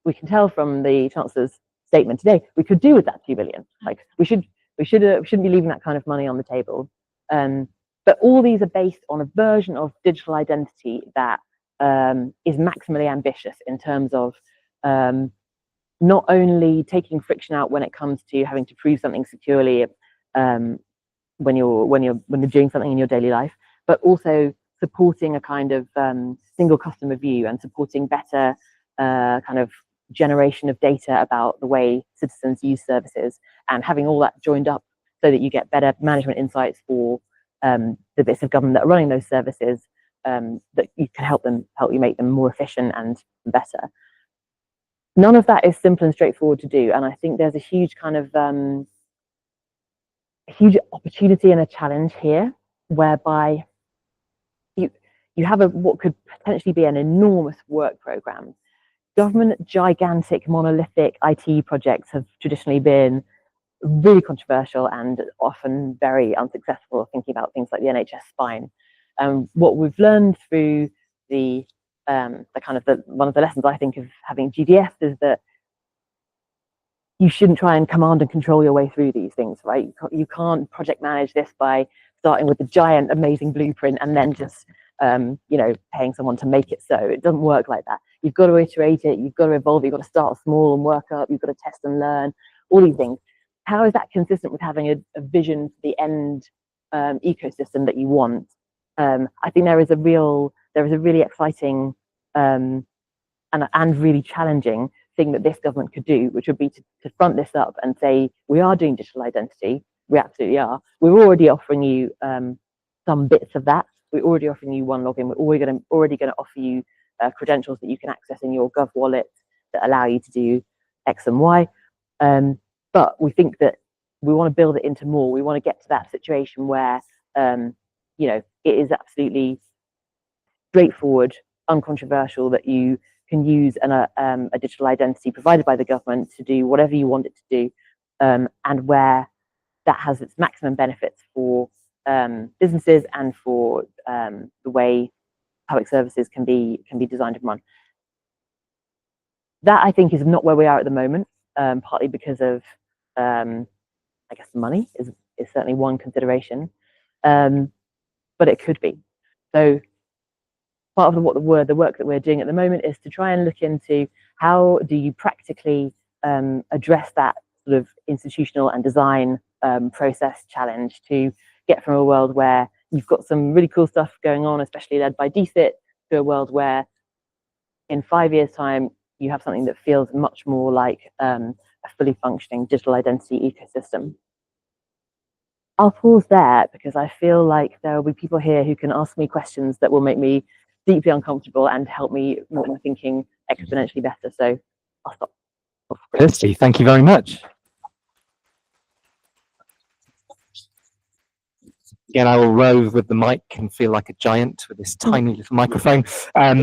we can tell from the Chancellor's statement today, we could do with that 2 billion. Like, we shouldn't be leaving that kind of money on the table. But all these are based on a version of digital identity that is maximally ambitious in terms of not only taking friction out when it comes to having to prove something securely when you're doing something in your daily life, but also supporting a kind of single customer view and supporting better kind of generation of data about the way citizens use services, and having all that joined up so that you get better management insights for the bits of government that are running those services, that you can help you make them more efficient and better. None of that is simple and straightforward to do, and I think there's a huge kind of a huge opportunity and a challenge here, whereby you have what could potentially be an enormous work program. Government gigantic monolithic IT projects have traditionally been really controversial and often very unsuccessful, thinking about things like the NHS spine. What we've learned through one of the lessons, I think, of having GDS is that you shouldn't try and command and control your way through these things, right? You can't project manage this by starting with a giant amazing blueprint and then just you know, paying someone to make it so. It doesn't work like that. You've got to iterate it, you've got to evolve, you've got to start small and work up, you've got to test and learn, all these things. How is that consistent with having a vision for the end ecosystem that you want? I think there is a really exciting and really challenging thing that this government could do, which would be to front this up and say, we are doing digital identity, we absolutely are. We're already offering you some bits of that. We're already offering you one login. We're already going to offer you credentials that you can access in your Gov wallet that allow you to do X and Y. But we think that we want to build it into more. We want to get to that situation where you know, it is absolutely straightforward, uncontroversial, that you can use a digital identity provided by the government to do whatever you want it to do, and where that has its maximum benefits for businesses and for the way public services can be designed and run. That, I think, is not where we are at the moment, partly because of I guess money is certainly one consideration, but it could be. So part of the work that we're doing at the moment is to try and look into how do you practically address that sort of institutional and design process challenge to get from a world where you've got some really cool stuff going on, especially led by DCIT, to a world where in 5 years' time you have something that feels much more like a fully functioning digital identity ecosystem. I'll pause there because I feel like there will be people here who can ask me questions that will make me deeply uncomfortable and help me make my thinking exponentially better. So I'll stop. Kirsty, thank you very much. Again, I will rove with the mic and feel like a giant with this tiny little microphone.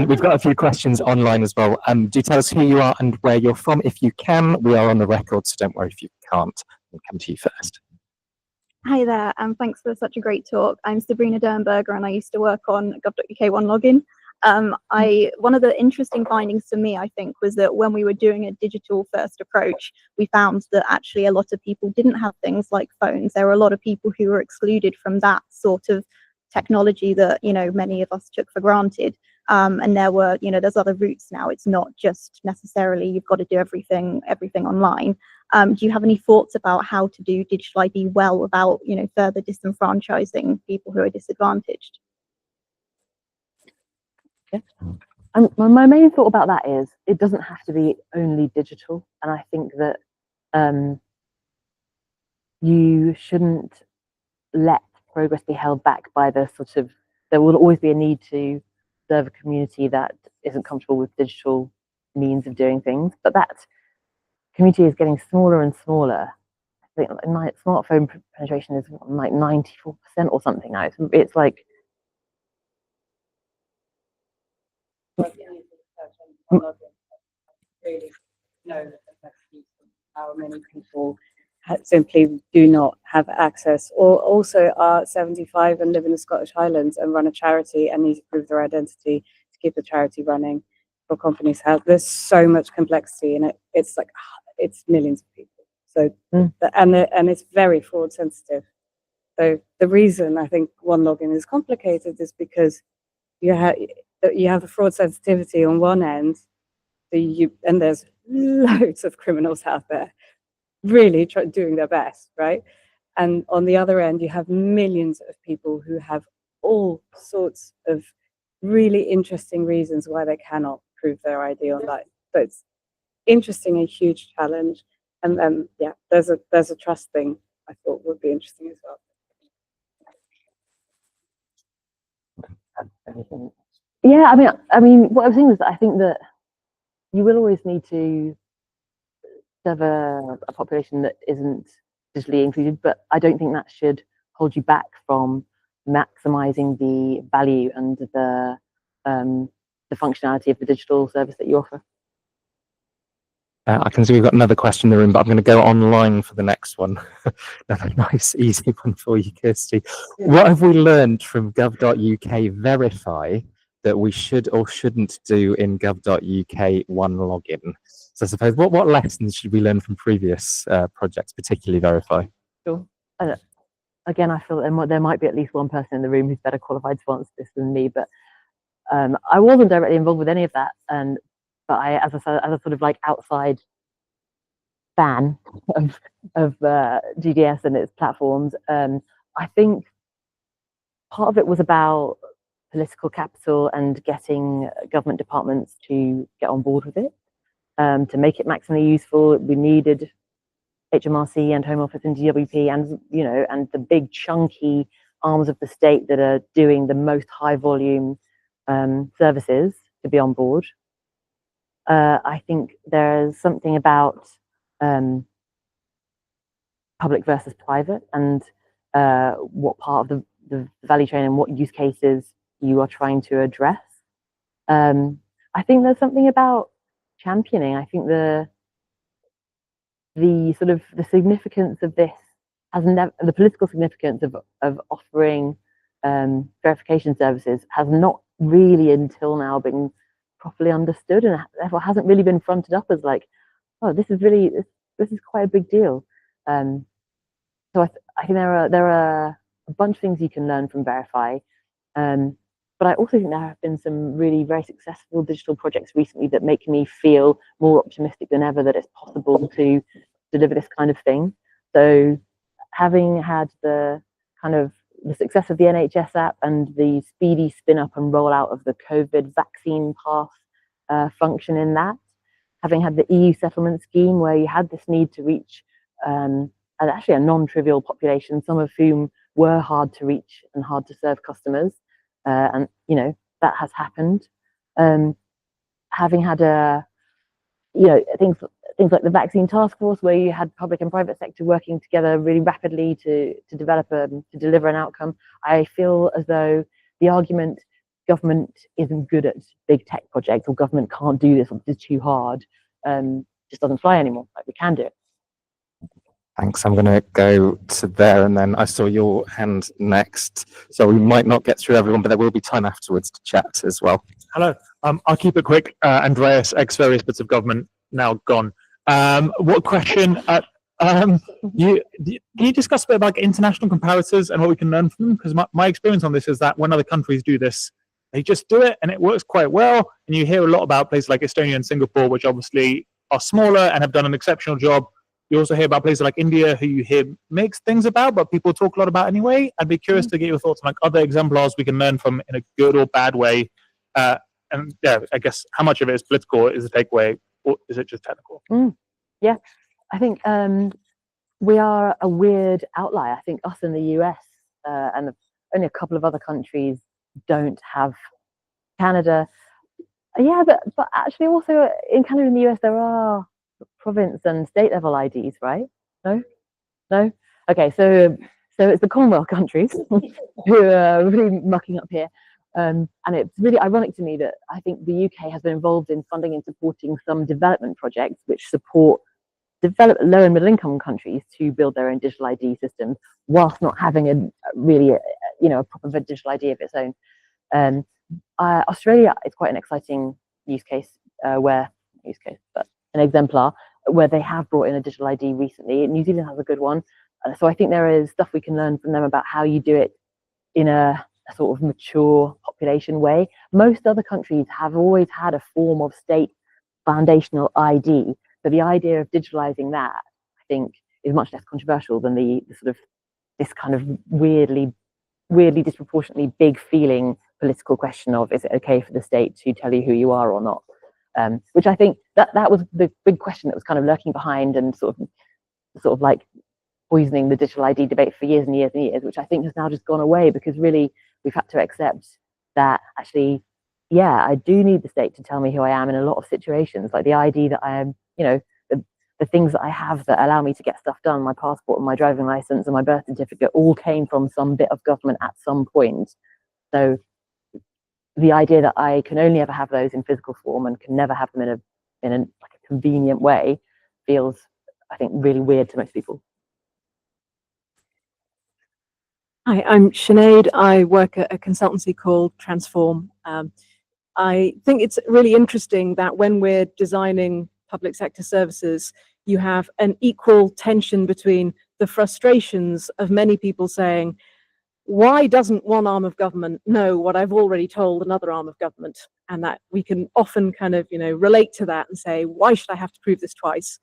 We've got a few questions online as well. Do tell us who you are and where you're from if you can. We are on the record, so don't worry if you can't. We'll come to you first. Hi there, and thanks for such a great talk. I'm Sabrina Dernberger, and I used to work on gov.uk One Login. One of the interesting findings to me, I think, was that when we were doing a digital first approach, we found that actually a lot of people didn't have things like phones. There were a lot of people who were excluded from that sort of technology that, you know, many of us took for granted. And there were, you know, there's other routes now. It's not just necessarily you've got to do everything online. Do you have any thoughts about how to do digital ID well without, you know, further disenfranchising people who are disadvantaged? Yeah. My main thought about that is it doesn't have to be only digital, and I think that you shouldn't let progress be held back by the sort of, there will always be a need to serve a community that isn't comfortable with digital means of doing things, but that community is getting smaller and smaller. I think smartphone penetration is like 94% or something now. It's like really know the complexities of how many people simply do not have access, or also are 75 and live in the Scottish Highlands and run a charity and need to prove their identity to keep the charity running for companies' house. There's so much complexity in it. It's like, it's millions of people. So, and it's very fraud sensitive. So the reason I think One Login is complicated is because you have the fraud sensitivity on one end, and there's loads of criminals out there really doing their best, right? And on the other end, you have millions of people who have all sorts of really interesting reasons why they cannot prove their ID online. So it's interesting, a huge challenge. And then, yeah, there's a trust thing I thought would be interesting as well. yeah, I mean, what I'm saying is that I think that you will always need to serve a population that isn't digitally included, but I don't think that should hold you back from maximizing the value and the functionality of the digital service that you offer. I can see we've got another question in the room, but I'm going to go online for the next one. Another nice, easy one for you, Kirsty. What have we learned from gov.uk Verify that we should or shouldn't do in gov.uk One Login? So I suppose, what lessons should we learn from previous projects, particularly Verify? Sure. Again, I feel there might be at least one person in the room who's better qualified to answer this than me, but I wasn't directly involved with any of that, but I, as a sort of like outside fan of GDS and its platforms, I think part of it was about political capital and getting government departments to get on board with it, to make it maximally useful. We needed HMRC and Home Office and DWP and, you know, and the big chunky arms of the state that are doing the most high volume services to be on board. I think there's something about public versus private and what part of the value chain and what use cases you are trying to address. I think there's something about championing. I think the sort of the significance of this has never, the political significance of offering verification services has not really until now been properly understood, and therefore hasn't really been fronted up as like, oh, this is really this is quite a big deal. So I think there are a bunch of things you can learn from Verify. but I also think there have been some really very successful digital projects recently that make me feel more optimistic than ever that it's possible to deliver this kind of thing. So having had the success of the NHS app and the speedy spin up and rollout of the COVID vaccine pass function in that, having had the EU settlement scheme where you had this need to reach actually a non-trivial population, some of whom were hard to reach and hard to serve customers, and that has happened. Having had things like the vaccine task force, where you had public and private sector working together really rapidly to deliver an outcome. I feel as though the argument government isn't good at big tech projects, or government can't do this, or it's too hard, just doesn't fly anymore. Like, we can do it. Thanks. I'm going to go to there, and then I saw your hand next. So we might not get through everyone, but there will be time afterwards to chat as well. Hello. I'll keep it quick. Andreas, ex various bits of government, now gone. What question? You discuss a bit about international comparators and what we can learn from them? Because my experience on this is that when other countries do this, they just do it and it works quite well. And you hear a lot about places like Estonia and Singapore, which obviously are smaller and have done an exceptional job. You also hear about places like India, who you hear mixed things about, but people talk a lot about anyway. I'd be curious to get your thoughts on like other exemplars we can learn from in a good or bad way. And yeah, I guess how much of it is political is the takeaway, or is it just technical? Yeah, I think we are a weird outlier. I think us in the US and only a couple of other countries don't have. Canada, yeah, but actually also in Canada and the US there are province and state level IDs, right? No? Okay, so it's the Commonwealth countries who are really mucking up here. And it's really ironic to me that I think the UK has been involved in funding and supporting some development projects which support low and middle income countries to build their own digital ID systems, whilst not having a proper digital ID of its own. Australia is quite an exciting use case, but an exemplar where they have brought in a digital ID recently. New Zealand has a good one. So I think there is stuff we can learn from them about how you do it in a sort of mature population way. Most other countries have always had a form of state foundational ID. So the idea of digitalizing that, I think, is much less controversial than the sort of this kind of weirdly disproportionately big feeling political question of, is it okay for the state to tell you who you are or not? Which I think that was the big question that was kind of lurking behind and sort of like poisoning the digital ID debate for years and years and years, which I think has now just gone away, because really we've had to accept that actually, yeah, I do need the state to tell me who I am in a lot of situations, like the ID that I am, the things that I have that allow me to get stuff done, my passport and my driving license and my birth certificate, all came from some bit of government at some point. So the idea that I can only ever have those in physical form and can never have them in a convenient way feels, I think, really weird to most people. Hi, I'm Sinead. I work at a consultancy called Transform. I think it's really interesting that when we're designing public sector services, you have an equal tension between the frustrations of many people saying, why doesn't one arm of government know what I've already told another arm of government? And that we can often kind of, relate to that and say, why should I have to prove this twice?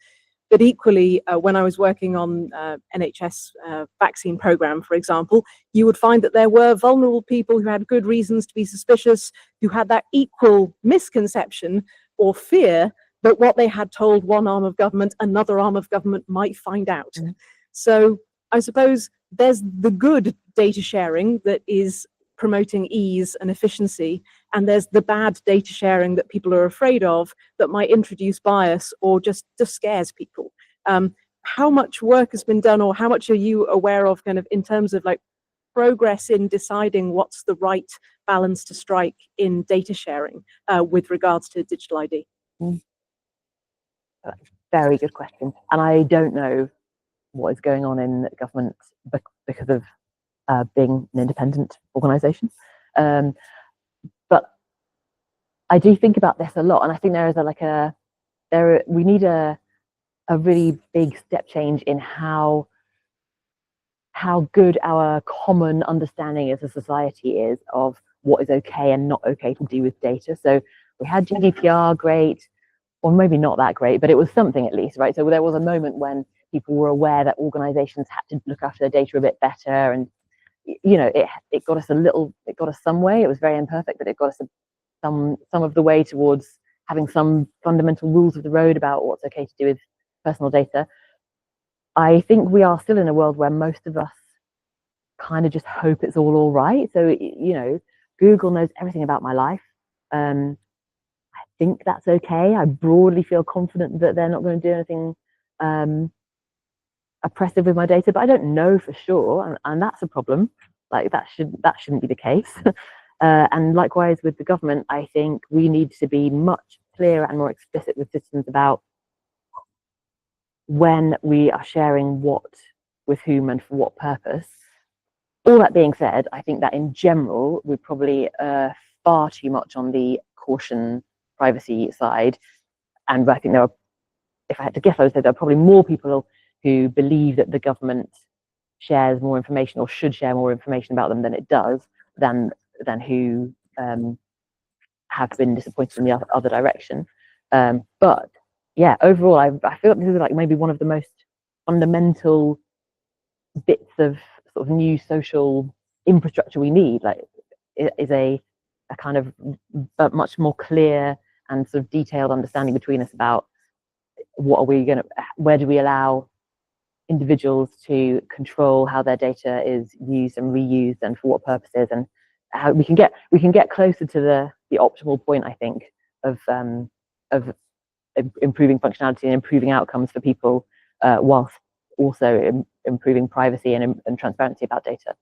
But equally, when I was working on NHS vaccine program, for example, you would find that there were vulnerable people who had good reasons to be suspicious, who had that equal misconception or fear that what they had told one arm of government, another arm of government might find out. Mm-hmm. So I suppose there's the good data sharing that is promoting ease and efficiency, and there's the bad data sharing that people are afraid of that might introduce bias or just scares people. How much work has been done, or how much are you aware of kind of in terms of like progress in deciding what's the right balance to strike in data sharing with regards to digital ID? Very good question. And I don't know what is going on in government because of being an independent organisation. But I do think about this a lot, and I think there is we need a really big step change in how good our common understanding as a society is of what is okay and not okay to do with data. So we had GDPR, great, or maybe not that great, but it was something at least, right? So there was a moment when people were aware that organizations had to look after their data a bit better, and it got us it got us some way. It was very imperfect, but it got us some of the way towards having some fundamental rules of the road about what's okay to do with personal data. I think we are still in a world where most of us kind of just hope it's all right. So, Google knows everything about my life. I think that's okay. I broadly feel confident that they're not going to do anything oppressive with my data, but I don't know for sure, and that's a problem. Like that shouldn't be the case. And likewise with the government, I think we need to be much clearer and more explicit with citizens about when we are sharing what with whom and for what purpose. All that being said, I think that in general, we're probably far too much on the caution privacy side. And I think if I had to guess, I would say there are probably more people who believe that the government shares more information or should share more information about them than it does, than who have been disappointed in the other direction. But yeah, overall, I feel like this is like maybe one of the most fundamental bits of sort of new social infrastructure we need. Like, it is a kind of much more clear and sort of detailed understanding between us about where do we allow individuals to control how their data is used and reused, and for what purposes, and how we can get closer to the optimal point, I think, of improving functionality and improving outcomes for people, whilst also improving privacy and transparency about data.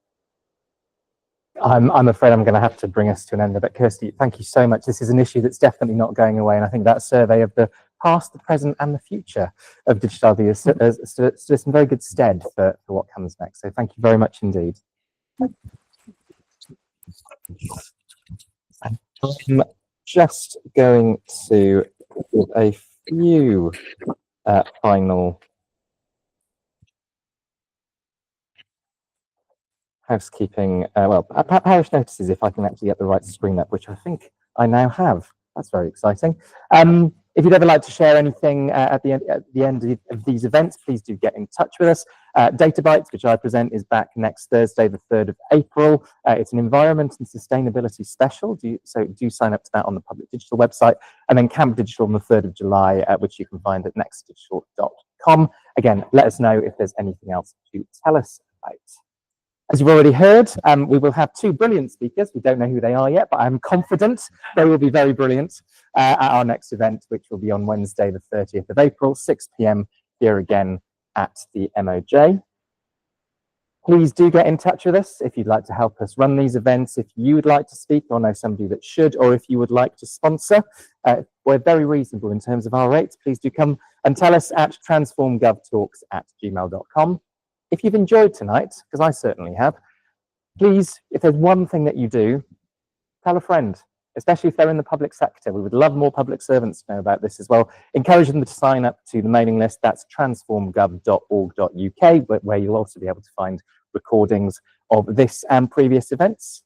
I'm afraid I'm going to have to bring us to an end, but Kirsty, thank you so much. This is an issue that's definitely not going away, and I think that survey of the past, the present, and the future of digital has stood us in very good stead for what comes next. So thank you very much indeed. I'm just going to give a few final housekeeping, parish notices, if I can actually get the right screen up, which I think I now have. That's very exciting. If you'd ever like to share anything at the end of these events, please do get in touch with us. Data Bites, which I present, is back next Thursday, the 3rd of April. It's an environment and sustainability special, so do sign up to that on the Public Digital website. And then Camp Digital on the 3rd of July, which you can find at nextdigital.com. Again, let us know if there's anything else to tell us about. As you've already heard, we will have 2 brilliant speakers. We don't know who they are yet, but I'm confident they will be very brilliant at our next event, which will be on Wednesday, the 30th of April, 6 p.m, here again at the MOJ. Please do get in touch with us if you'd like to help us run these events, if you would like to speak or know somebody that should, or if you would like to sponsor. We're very reasonable in terms of our rates. Please do come and tell us at transformgovtalks@gmail.com. If you've enjoyed tonight, because I certainly have, please, if there's one thing that you do, tell a friend, especially if they're in the public sector. We would love more public servants to know about this as well. Encourage them to sign up to the mailing list. That's transformgov.org.uk, where you'll also be able to find recordings of this and previous events.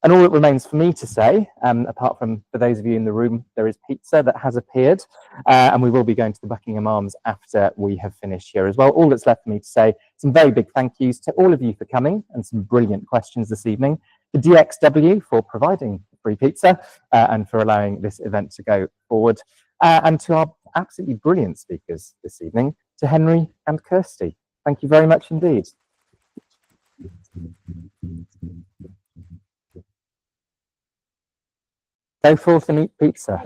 And all that remains for me to say, apart from for those of you in the room, there is pizza that has appeared, and we will be going to the Buckingham Arms after we have finished here as well. All that's left for me to say, some very big thank yous to all of you for coming and some brilliant questions this evening, to DXW for providing free pizza and for allowing this event to go forward, and to our absolutely brilliant speakers this evening, to Henry and Kirsty. Thank you very much indeed. Go forth and eat pizza.